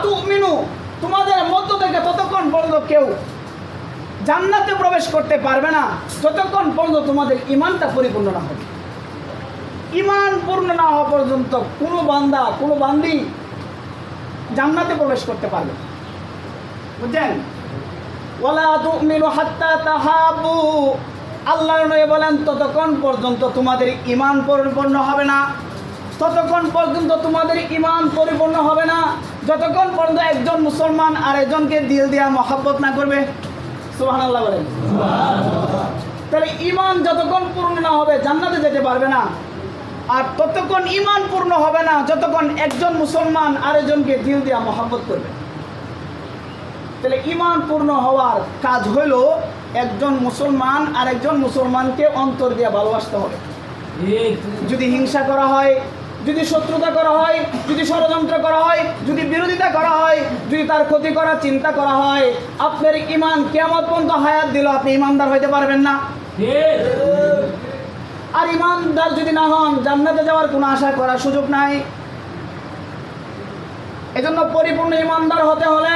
তুমিনু, তোমাদের মধ্য থেকে ততক্ষণ পর্যন্ত কেউ জান্নাতে প্রবেশ করতে পারবে না যতক্ষণ পর্যন্ত তোমাদের ঈমানটা পরিপূর্ণ না হবে। ঈমান পূর্ণ না হওয়া পর্যন্ত কোনো বান্দা কোনো বান্দি জান্নাতে প্রবেশ করতে পারবে না। বুঝছেন? ওয়ালা তুমিনু হাত্তা তাহাবু, আল্লাহর নবী বলেন ততক্ষণ পর্যন্ত তোমাদের ঈমান পরিপূর্ণ হবে না, ততক্ষণ পর্যন্ত তোমাদের ঈমান পরিপূর্ণ হবে না যতক্ষণ পর্যন্ত একজন মুসলমান আরেকজনকে দিল দিয়া মহব্বত না করবে। সুবহানাল্লাহ বলেন। তাহলে ঈমান যতক্ষণ পূর্ণ না হবে জান্নাতে যেতে পারবে না, আর ততক্ষণ ঈমান পূর্ণ হবে না যতক্ষণ একজন মুসলমান আরেকজনকে দিল দিয়া মহব্বত করবে। তাহলে ঈমান পূর্ণ হওয়ার কাজ হইল একজন মুসলমান আরেকজন মুসলমানকে অন্তর দিয়ে ভালোবাসতে হবে। যদি হিংসা করা হয়, যদি শত্রুতা করা হয়, যদি ষড়যন্ত্র করা হয়, যদি বিরোধিতা করা হয়, যদি তার ক্ষতি করার চিন্তা করা হয়, আপনার ঈমান কিয়ামত পর্যন্ত হায়াত দিল আপনি ঈমানদার হইতে পারবেন না। আর ঈমানদার যদি না হন জান্নাতে যাওয়ার কোনো আশা করার সুযোগ নাই। এজন্য পরিপূর্ণ ঈমানদার হতে হলে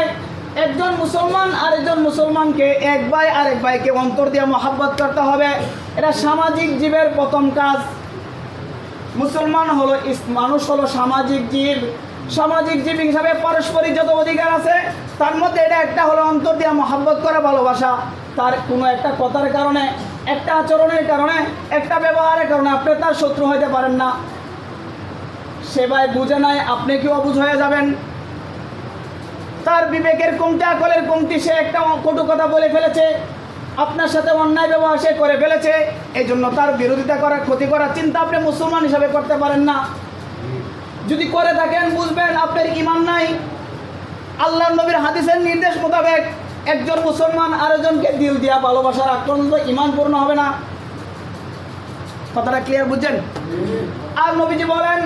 একজন মুসলমান আরেকজন মুসলমানকে, এক ভাই আরেক ভাইকে অন্তর দিয়ে মহব্বত করতে হবে। এটা সামাজিক জীবের প্রথম কাজ। মুসলমান হলো, মানুষ হলো সামাজিক জীব। সামাজিক জীব হিসাবে পারস্পরিক যত অধিকার আছে তার মধ্যে এটা একটা হলো অন্তর দিয়ে মহব্বত করা, ভালোবাসা। তার কোনো একটা কথার কারণে, একটা আচরণের কারণে, একটা ব্যবহারের কারণে আপনি তার শত্রু হইতে পারেন না। সে ভাই বুঝে নাই, আপনি কি অবুঝ হয়ে যাবেন। তার বিবেকের কমতি, আকলের কমতি, সে একটা কটু কথা বলে ফেলেছে, আপনার সাথে অন্যায় ব্যবহার সে করে ফেলেছে, এই জন্য তার বিরোধিতা করার, ক্ষতি করার চিন্তা আপনি মুসলমান হিসাবে করতে পারেন না। যদি করে থাকেন বুঝবেন আপনার ঈমান নাই। আল্লাহর নবীর হাদিসের নির্দেশ মোতাবেক একজন মুসলমান আরেকজনকে দিল দিয়া ভালোবাসার আগ পর্যন্ত ঈমান পূর্ণ হবে না। কথাটা ক্লিয়ার বুঝছেন? আর নবীজি বলেন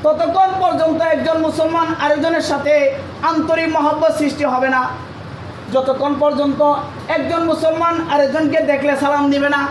ততক্ষণ পর্যন্ত একজন মুসলমান আরেকজনের সাথে আন্তরিক মহব্বত সৃষ্টি হবে না যতক্ষণ পর্যন্ত একজন মুসলমান আরেকজনকে দেখলে সালাম দিবে না।